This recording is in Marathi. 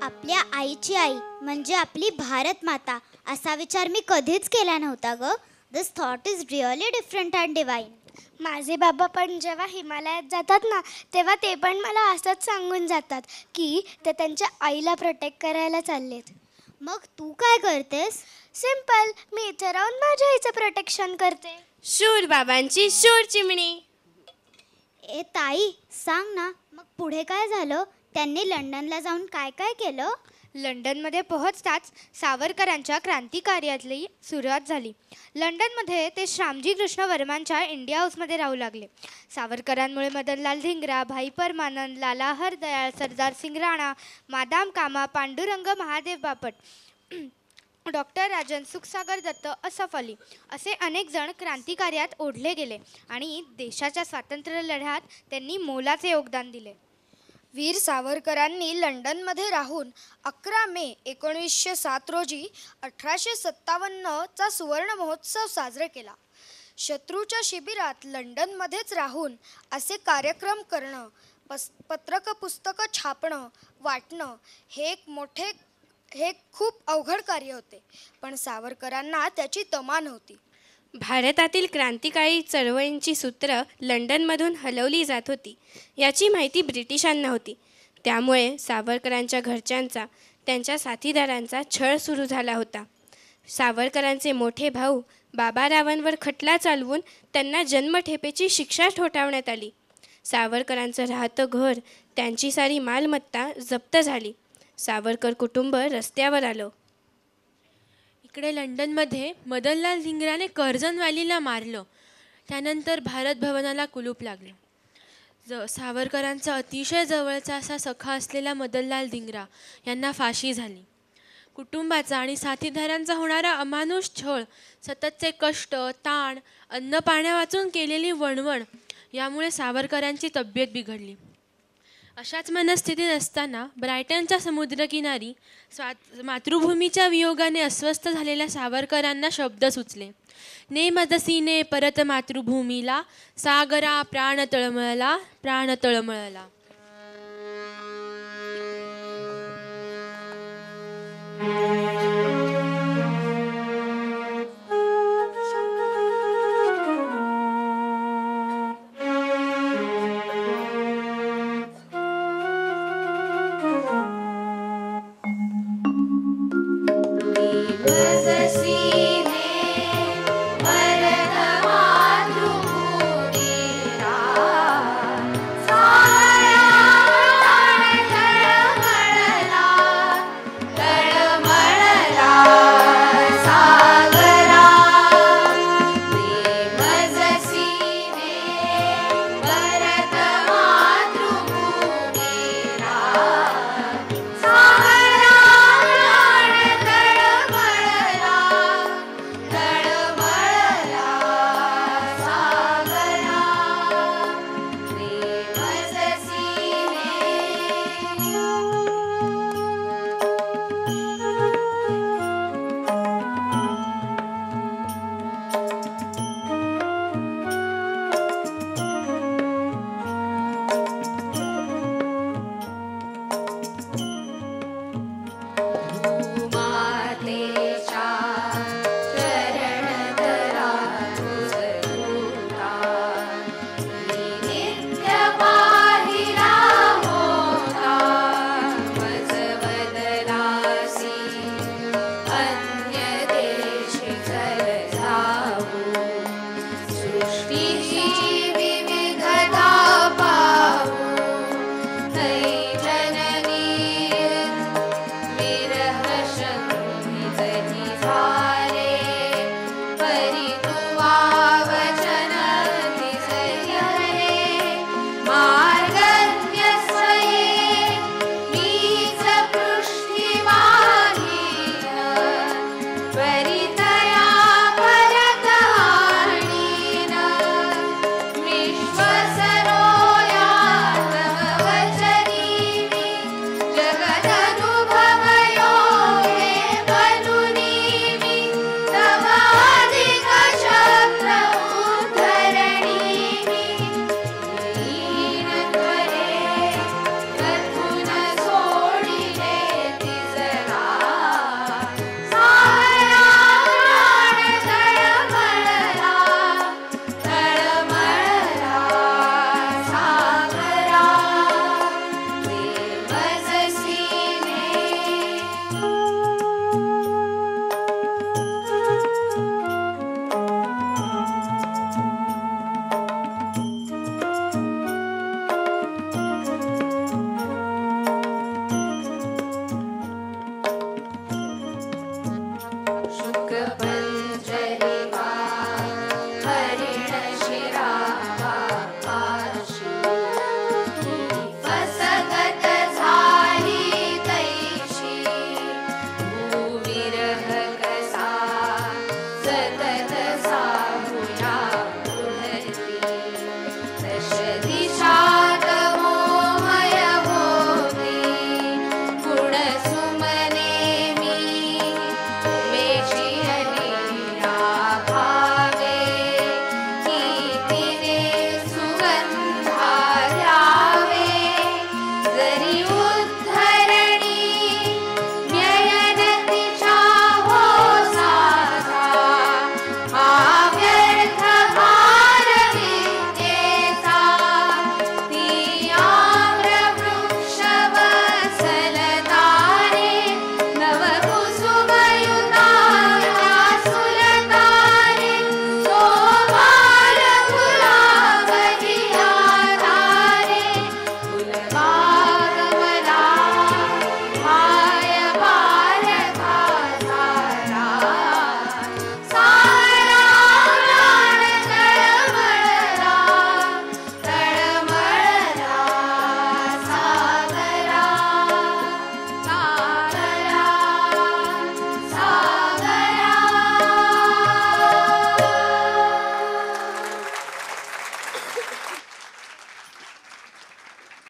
आपल्या आईची आई म्हणजे आपली भारत माता असा विचार मी कधीच केला नव्हता ग. This thought is really different and divine. माझे बाबा पण जेव्हा हिमालयात जातात ना, तेव्हा ते पण मला असंच सांगून जातात की ते त्यांच्या आईला प्रोटेक्ट करायला चाललेत. मग तू काय करतेस? सिम्पल, मी इथे राहून माझ्या आईचं प्रोटेक्शन करते. शूर बाबांची शूर चिमणी. ए ताई, सांग ना, मग पुढे काय झालं? त्यांनी लंडनला जाऊन काय काय केलं? लंडनमध्ये पोहोचताच सावरकरांच्या क्रांतिकार्यातली सुरुवात झाली. लंडनमध्ये ते श्यामजी कृष्ण वर्मांच्या इंडिया हाऊसमध्ये राहू लागले. सावरकरांमुळे मदनलाल धिंगरा, भाई परमानंद, लाला हरदयाळ, सरदार सिंग राणा, मादाम कामा, पांडुरंग महादेव बापट, डॉक्टर राजन, सुखसागर दत्त, असफ अली असे अनेक जण क्रांतिकार्यात ओढले गेले आणि देशाच्या स्वातंत्र्य लढ्यात त्यांनी मोलाचे योगदान दिले. वीर सावरकरांनी लंडनमध्ये राहून 11 मे 1907 रोजी 1857चा सुवर्ण महोत्सव साजरा केला. शत्रूच्या शिबिरात लंडनमध्येच राहून असे कार्यक्रम करणं, पुस्तकं छापणं, वाटणं हे खूप अवघड कार्य होते, पण सावरकरांना त्याची तमा नव्हती. भारतातील क्रांतिकारी चळवळींची सूत्र लंडनमधून हलवली जात होती याची माहिती ब्रिटिशांना होती. त्यामुळे सावरकरांच्या घरच्यांचा, त्यांच्या साथीदारांचा छळ सुरू झाला होता. सावरकरांचे मोठे भाऊ बाबारावांवर खटला चालवून त्यांना जन्मठेपेची शिक्षा ठोठावण्यात आली. सावरकरांचं राहतं घर, त्यांची सारी मालमत्ता जप्त झाली. सावरकर कुटुंब रस्त्यावर आलं. इकडे लंडनमध्ये मदनलाल धिंगराने कर्झन व्हॅलीला मारलं. त्यानंतर भारत भवनाला कुलूप लागलं. सावरकरांचा अतिशय जवळचा असा सखा असलेला मदनलाल धिंगरा यांना फाशी झाली. कुटुंबाचा आणि साथीदारांचा होणारा अमानुष छळ, सततचे कष्ट, ताण, अन्न पाण्या वाचून केलेली वणवण यामुळे सावरकरांची तब्येत बिघडली. अशाच मनस्थितीत असताना ब्रायटनच्या समुद्रकिनारी मातृभूमीच्या वियोगाने अस्वस्थ झालेल्या सावरकरांना शब्द सुचले. ने मजसीने परत मातृभूमीला, सागरा प्राण तळमळला, प्राण तळमळला. you